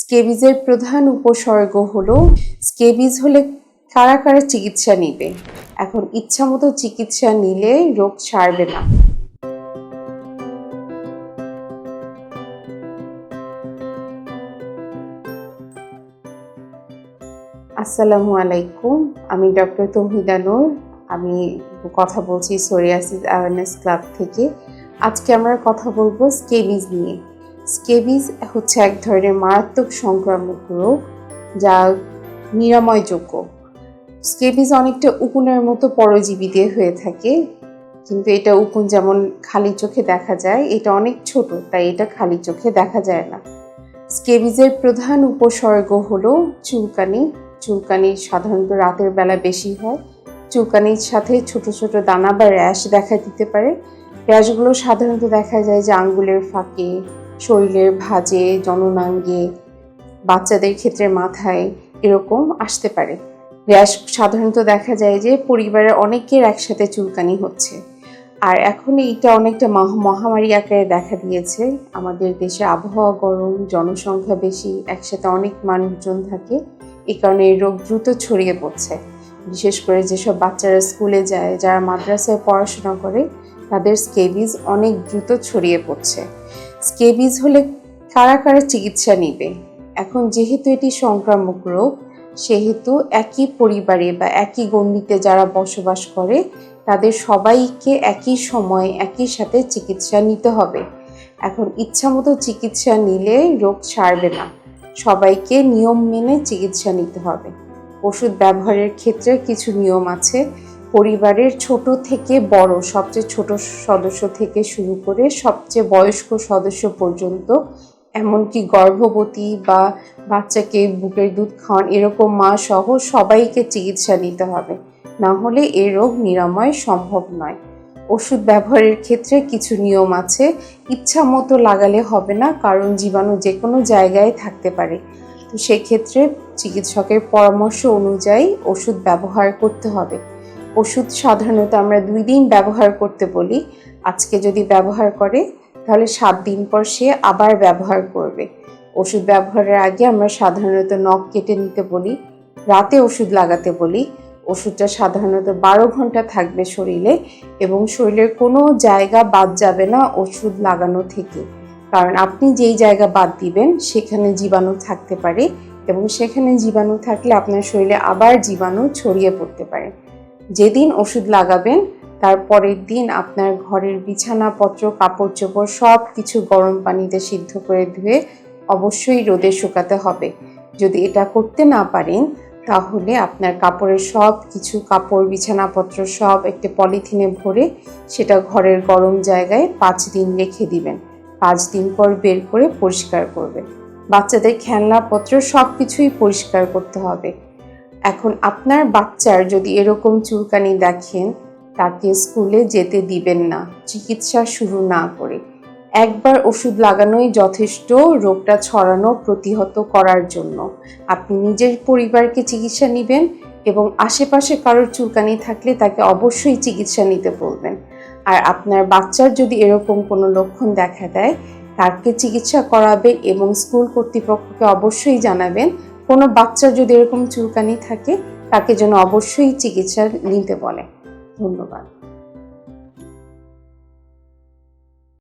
স্কেবিজের প্রধান উপসর্গ হলো স্কেবিজ হলে কারা কারা চিকিৎসা নিবে। এখন ইচ্ছামতো চিকিৎসা নিলে রোগ সারবে না। আসসালামু আলাইকুম, আমি ডক্টর তৌহিদা নূর। আমি কথা বলছি সোরিয়াসিস অ্যাওয়ারনেস ক্লাব থেকে। আজকে আমরা কথা বলবো স্কেবিজ নিয়ে। স্কেবিজ হচ্ছে এক ধরনের মারাত্মক সংক্রামক রোগ যা নিরাময়যোগ্য। স্কেবিজ অনেকটা উকুনের মতো পরজীবী দিয়ে হয়ে থাকে, কিন্তু এটা উকুন যেমন খালি চোখে দেখা যায়, এটা অনেক ছোট, তাই এটা খালি চোখে দেখা যায় না। স্কেবিজের প্রধান উপসর্গ হলো চুলকানি। চুলকানি সাধারণত রাতের বেলা বেশি হয়। চুলকানির সাথে ছোট ছোট দানা বা র্যাশ দেখা দিতে পারে। র্যাশগুলো সাধারণত দেখা যায় যে আঙ্গুলের ফাঁকে, শরীরের ভাঁজে, জননাঙ্গে, বাচ্চাদের ক্ষেত্রে মাথায় এরকম আসতে পারে। র্যাশ সাধারণত দেখা যায় যে পরিবারের অনেকের একসাথে চুলকানি হচ্ছে। আর এখন এইটা অনেকটা মহামারী আকারে দেখা দিয়েছে। আমাদের দেশে আবহাওয়া গরম, জনসংখ্যা বেশি, একসাথে অনেক মানুষজন থাকে, এই কারণে এই রোগ দ্রুত ছড়িয়ে পড়ছে। বিশেষ করে যেসব বাচ্চারা স্কুলে যায়, যারা মাদ্রাসায় পড়াশোনা করে, তাদের স্কেবিজ অনেক দ্রুত ছড়িয়ে পড়ছে। স্কেবিজ হলে কারা কারা চিকিৎসা নিবে। এখন যেহেতু এটি সংক্রামক রোগ, সেহেতু একই পরিবারে বা একই গণ্ডিতে যারা বসবাস করে, তাদের সবাইকে একই সময় একই সাথে চিকিৎসা নিতে হবে। এখন ইচ্ছামতো চিকিৎসা নিলে রোগ সারবে না। সবাইকে নিয়ম মেনে চিকিৎসা নিতে হবে। ওষুধ ব্যবহারের ক্ষেত্রে কিছু নিয়ম আছে। পরিবারের ছোট থেকে বড়, সবচেয়ে ছোট সদস্য থেকে শুরু করে সবচেয়ে বয়স্ক সদস্য পর্যন্ত, এমনকি গর্ভবতী বা বাচ্চাকে বুকের দুধ খাওয়ান এরকম মা সহ সবাইকে চিকিৎসা নিতে হবে, না হলে এই রোগ নিরাময় সম্ভব নয়। ওষুধ ব্যবহারের ক্ষেত্রে কিছু নিয়ম আছে। ইচ্ছা মতো লাগালে হবে না, কারণ জীবাণু যে কোনো জায়গায় থাকতে পারে। তো সেক্ষেত্রে চিকিৎসকের পরামর্শ অনুযায়ী ওষুধ ব্যবহার করতে হবে। ওষুধ সাধারণত আমরা 2 দিন ব্যবহার করতে বলি। আজকে যদি ব্যবহার করে, তাহলে 7 দিন পর সে আবার ব্যবহার করবে। ওষুধ ব্যবহারের আগে আমরা সাধারণত নখ কেটে নিতে বলি, রাতে ওষুধ লাগাতে বলি। ওষুধটা সাধারণত 12 ঘন্টা থাকবে শরীরে, এবং শরীরের কোনো জায়গা বাদ যাবে না ওষুধ লাগানো থেকে, কারণ আপনি যেই জায়গা বাদ দিবেন সেখানে জীবাণু থাকতে পারে, এবং সেখানে জীবাণু থাকলে আপনার শরীরে আবার জীবাণু ছড়িয়ে পড়তে পারে। যেদিন ওষুধ লাগাবেন তার পরের দিন আপনার ঘরের বিছানাপত্র, কাপড় চোপড় সব কিছু গরম পানিতে সিদ্ধ করে ধুয়ে অবশ্যই রোদে শুকাতে হবে। যদি এটা করতে না পারেন, তাহলে আপনার কাপড়ের সব কিছু, কাপড়, বিছানাপত্র সব একটা পলিথিনে ভরে সেটা ঘরের গরম জায়গায় 5 দিন রেখে দিবেন। 5 দিন পর বের করে পরিষ্কার করবেন। বাচ্চাদের খেলনাপত্র সব কিছুই পরিষ্কার করতে হবে। এখন আপনার বাচ্চার যদি এরকম চুলকানি দেখেন, তাকে স্কুলে যেতে দিবেন না চিকিৎসা শুরু না করে। একবার ওষুধ লাগানোই যথেষ্ট রোগটা ছড়ানো প্রতিহত করার জন্য। আপনি নিজের পরিবারকে চিকিৎসা নেবেন, এবং আশেপাশে কারোর চুলকানি থাকলে তাকে অবশ্যই চিকিৎসা নিতে বলবেন। আর আপনার বাচ্চার যদি এরকম কোনো লক্ষণ দেখা দেয়, তাকে চিকিৎসা করাবেন এবং স্কুল কর্তৃপক্ষকে অবশ্যই জানাবেন। কোনো বাচ্চার যদি এরকম চুলকানি থাকে, তাকে যেন অবশ্যই চিকিৎসা নিতে বলে। ধন্যবাদ।